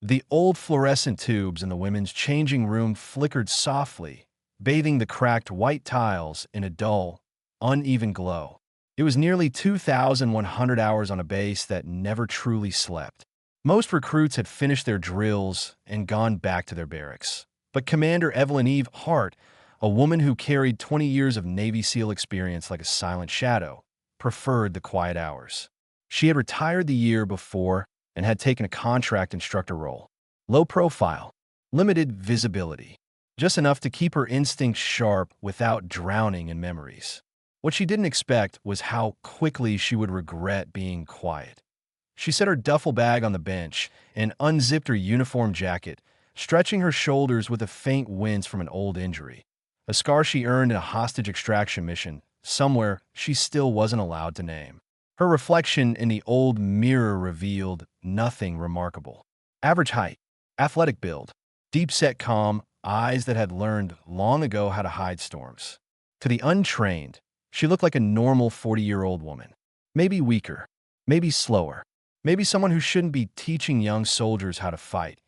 The old fluorescent tubes in the women's changing room flickered softly, bathing the cracked white tiles in a dull, uneven glow. It was nearly 2,100 hours on a base that never truly slept. Most recruits had finished their drills and gone back to their barracks. But Commander Evelyn Hart, a woman who carried 20 years of Navy SEAL experience like a silent shadow, preferred the quiet hours. She had retired the year before and had taken a contract instructor role. Low profile, limited visibility, just enough to keep her instincts sharp without drowning in memories. What she didn't expect was how quickly she would regret being quiet. She set her duffel bag on the bench and unzipped her uniform jacket, stretching her shoulders with a faint wince from an old injury, a scar she earned in a hostage extraction mission somewhere she still wasn't allowed to name. Her reflection in the old mirror revealed nothing remarkable. Average height, athletic build, deep-set calm, eyes that had learned long ago how to hide storms. To the untrained, she looked like a normal 40-year-old woman. Maybe weaker, maybe slower, maybe someone who shouldn't be teaching young soldiers how to fight.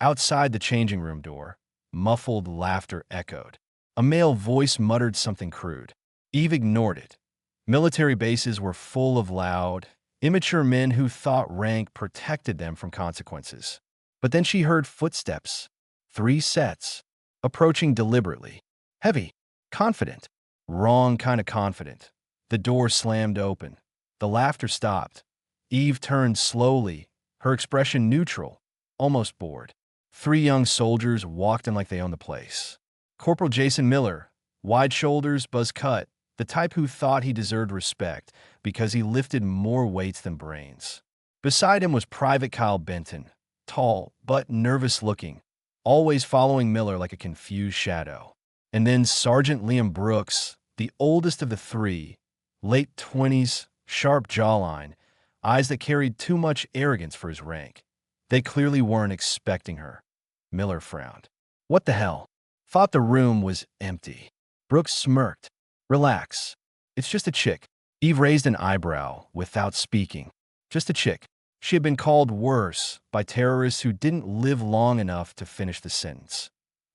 Outside the changing room door, muffled laughter echoed. A male voice muttered something crude. Eve ignored it. Military bases were full of loud, immature men who thought rank protected them from consequences. But then she heard footsteps, 3 sets, approaching deliberately. Heavy, confident, wrong kind of confident. The door slammed open. The laughter stopped. Eve turned slowly, her expression neutral, almost bored. 3 young soldiers walked in like they owned the place. Corporal Jason Miller, wide shoulders, buzz cut, the type who thought he deserved respect because he lifted more weights than brains. Beside him was Private Kyle Benton, tall but nervous-looking, always following Miller like a confused shadow. And then Sergeant Liam Brooks, the oldest of the 3, late 20s, sharp jawline, eyes that carried too much arrogance for his rank. They clearly weren't expecting her. Miller frowned. What the hell? Thought the room was empty. Brooks smirked. Relax. It's just a chick. Eve raised an eyebrow without speaking. Just a chick. She had been called worse by terrorists who didn't live long enough to finish the sentence.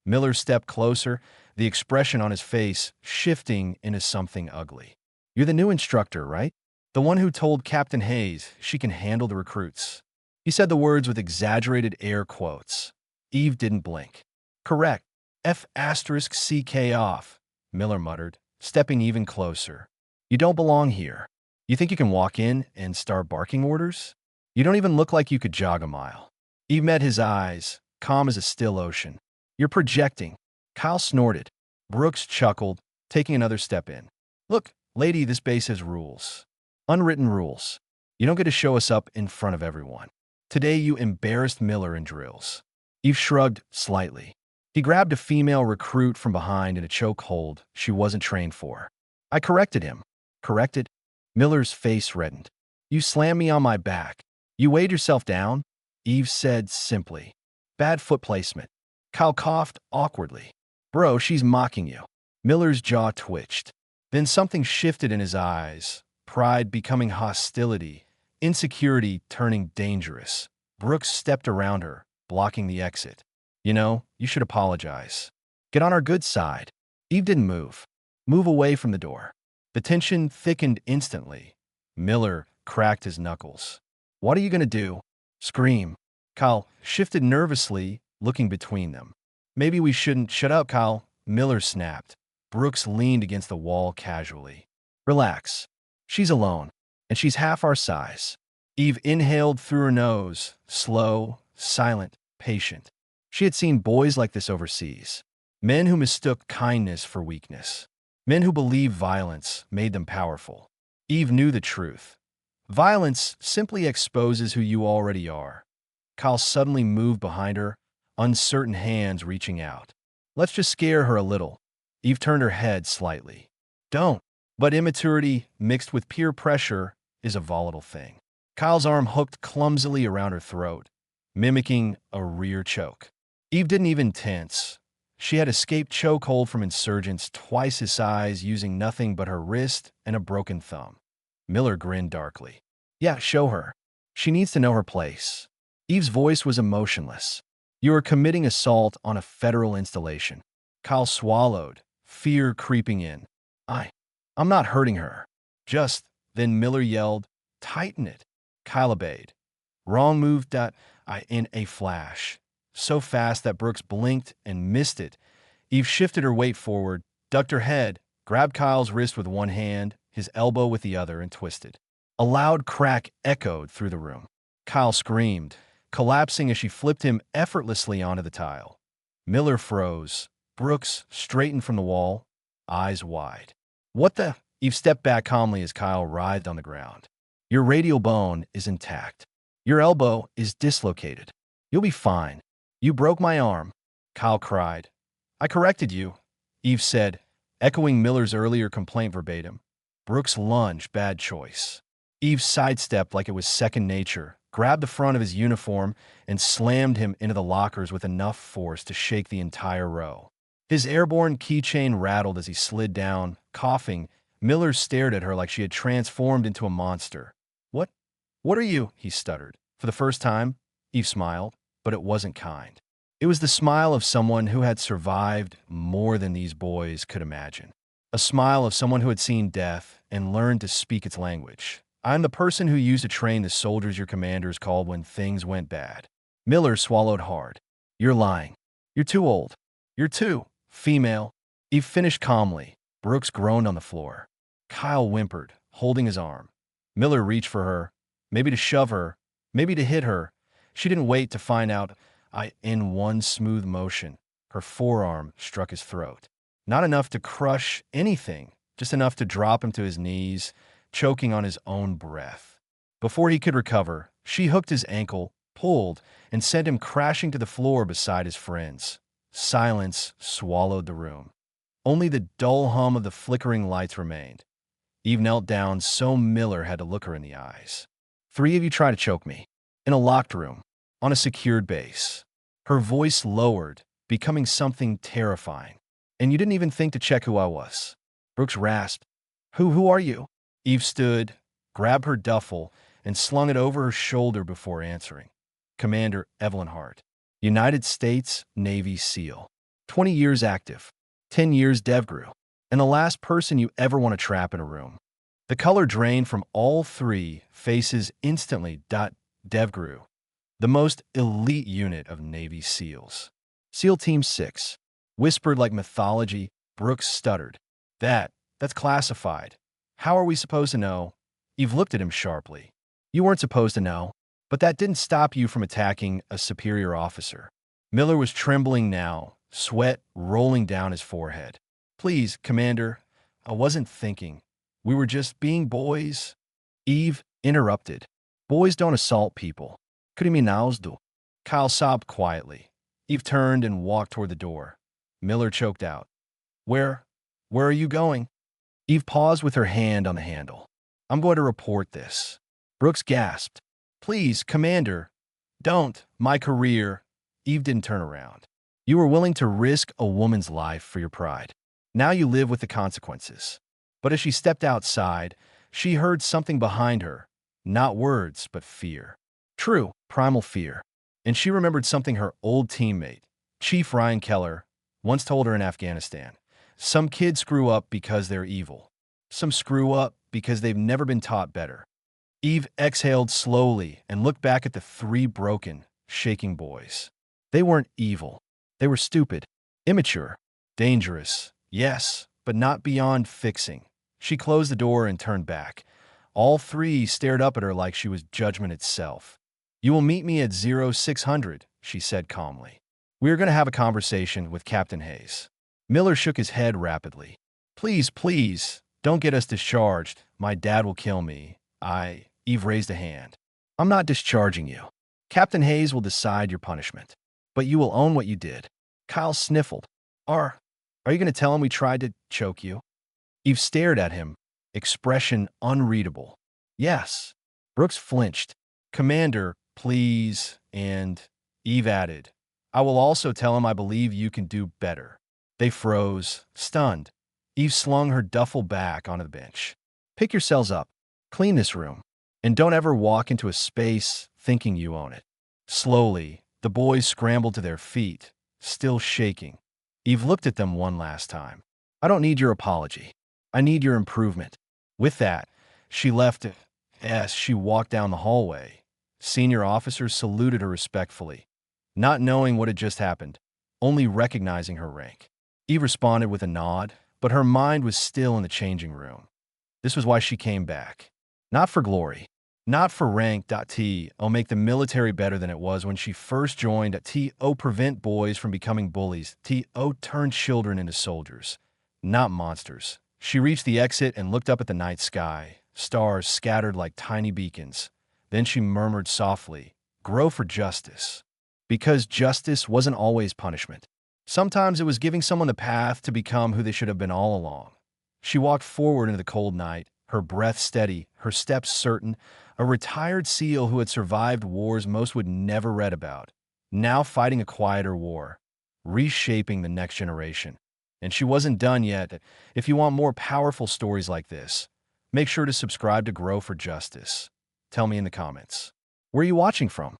Miller stepped closer, the expression on his face shifting into something ugly. You're the new instructor, right? The one who told Captain Hayes she can handle the recruits. He said the words with exaggerated air quotes. Eve didn't blink. Correct. F***CK off, Miller muttered, stepping even closer. You don't belong here. You think you can walk in and start barking orders? You don't even look like you could jog a mile. Eve met his eyes, calm as a still ocean. You're projecting. Kyle snorted. Brooks chuckled, taking another step in. Look, lady, this base has rules. Unwritten rules. You don't get to show us up in front of everyone. Today you embarrassed Miller in drills. Eve shrugged slightly. He grabbed a female recruit from behind in a chokehold she wasn't trained for. I corrected him. Corrected? Miller's face reddened. You slammed me on my back. You weighed yourself down? Eve said simply. Bad foot placement. Kyle coughed awkwardly. Bro, she's mocking you. Miller's jaw twitched. Then something shifted in his eyes. Pride becoming hostility. Insecurity turning dangerous. Brooks stepped around her, blocking the exit. You know, you should apologize. Get on our good side. Eve didn't move. Move away from the door. The tension thickened instantly. Miller cracked his knuckles. What are you going to do? Scream. Kyle shifted nervously, looking between them. Maybe we shouldn't. Shut up, Kyle. Miller snapped. Brooks leaned against the wall casually. Relax. She's alone, and she's half our size. Eve inhaled through her nose, slow, silent, patient. She had seen boys like this overseas. Men who mistook kindness for weakness. Men who believed violence made them powerful. Eve knew the truth. Violence simply exposes who you already are. Kyle suddenly moved behind her, uncertain hands reaching out. Let's just scare her a little. Eve turned her head slightly. Don't. But immaturity mixed with peer pressure is a volatile thing. Kyle's arm hooked clumsily around her throat, mimicking a rear choke. Eve didn't even tense. She had escaped chokehold from insurgents twice his size using nothing but her wrist and a broken thumb. Miller grinned darkly. Yeah, show her. She needs to know her place. Eve's voice was emotionless. You are committing assault on a federal installation. Kyle swallowed, fear creeping in. I'm not hurting her. Just, then Miller yelled, tighten it. Kyle obeyed. Wrong move. In a flash. So fast that Brooks blinked and missed it. Eve shifted her weight forward, ducked her head, grabbed Kyle's wrist with one hand, his elbow with the other, and twisted. A loud crack echoed through the room. Kyle screamed, collapsing as she flipped him effortlessly onto the tile. Miller froze. Brooks straightened from the wall, eyes wide. What the? Eve stepped back calmly as Kyle writhed on the ground. Your radial bone is intact. Your elbow is dislocated. You'll be fine. You broke my arm, Kyle cried. I corrected you, Eve said, echoing Miller's earlier complaint verbatim. Brooks lunged, bad choice. Eve sidestepped like it was second nature, grabbed the front of his uniform, and slammed him into the lockers with enough force to shake the entire row. His airborne keychain rattled as he slid down, coughing. Miller stared at her like she had transformed into a monster. What are you? He stuttered. For the first time, Eve smiled, but it wasn't kind. It was the smile of someone who had survived more than these boys could imagine. A smile of someone who had seen death and learned to speak its language. I'm the person who used to train the soldiers your commanders called when things went bad. Miller swallowed hard. You're lying. You're too old. You're too female. Eve finished calmly. Brooks groaned on the floor. Kyle whimpered, holding his arm. Miller reached for her, maybe to shove her, maybe to hit her. She didn't wait to find out. In one smooth motion, her forearm struck his throat. Not enough to crush anything, just enough to drop him to his knees, choking on his own breath. Before he could recover, she hooked his ankle, pulled, and sent him crashing to the floor beside his friends. Silence swallowed the room. Only the dull hum of the flickering lights remained. Eve knelt down so Miller had to look her in the eyes. 3 of you try to choke me. In a locked room. On a secured base. Her voice lowered, becoming something terrifying. And you didn't even think to check who I was. Brooks rasped. Who are you? Eve stood, grabbed her duffel, and slung it over her shoulder before answering. Commander Evelyn Hart. United States Navy SEAL. 20 years active. 10 years DEVGRU. And the last person you ever want to trap in a room. The color drained from all 3 faces instantly. DEVGRU. The most elite unit of Navy SEALs. SEAL Team 6. Whispered like mythology, Brooks stuttered. That's classified. How are we supposed to know? Eve looked at him sharply. You weren't supposed to know, but that didn't stop you from attacking a superior officer. Miller was trembling now, sweat rolling down his forehead. Please, Commander, I wasn't thinking. We were just being boys. Eve interrupted. Boys don't assault people. Criminals do. Kyle sobbed quietly. Eve turned and walked toward the door. Miller choked out. Where are you going? Eve paused with her hand on the handle. I'm going to report this. Brooks gasped. Please, Commander. Don't. My career. Eve didn't turn around. You were willing to risk a woman's life for your pride. Now you live with the consequences. But as she stepped outside, she heard something behind her. Not words, but fear. True, primal fear. And she remembered something her old teammate, Chief Ryan Keller, once told her in Afghanistan. Some kids screw up because they're evil. Some screw up because they've never been taught better. Eve exhaled slowly and looked back at the 3 broken, shaking boys. They weren't evil. They were stupid, immature, dangerous, yes, but not beyond fixing. She closed the door and turned back. All 3 stared up at her like she was judgment itself. You will meet me at 0600, she said calmly. We are going to have a conversation with Captain Hayes. Miller shook his head rapidly. Please, don't get us discharged. My dad will kill me. Eve raised a hand. I'm not discharging you. Captain Hayes will decide your punishment. But you will own what you did. Kyle sniffled. Are you going to tell him we tried to choke you? Eve stared at him, expression unreadable. Yes. Brooks flinched. Commander, please, and Eve added, I will also tell him I believe you can do better. They froze, stunned. Eve slung her duffel back onto the bench. Pick yourselves up. Clean this room. And don't ever walk into a space thinking you own it. Slowly, the boys scrambled to their feet, still shaking. Eve looked at them one last time. I don't need your apology. I need your improvement. With that, she left as she walked down the hallway. Senior officers saluted her respectfully, not knowing what had just happened, only recognizing her rank. Eve responded with a nod, but her mind was still in the changing room. This was why she came back. Not for glory, not for rank. Make the military better than it was when she first joined. Prevent boys from becoming bullies. Turn children into soldiers, not monsters. She reached the exit and looked up at the night sky, stars scattered like tiny beacons. Then she murmured softly, "Grow for justice." Because justice wasn't always punishment. Sometimes it was giving someone the path to become who they should have been all along. She walked forward into the cold night, her breath steady, her steps certain, a retired SEAL who had survived wars most would never read about, now fighting a quieter war, reshaping the next generation. And she wasn't done yet. If you want more powerful stories like this, make sure to subscribe to Grow for Justice. Tell me in the comments. Where are you watching from?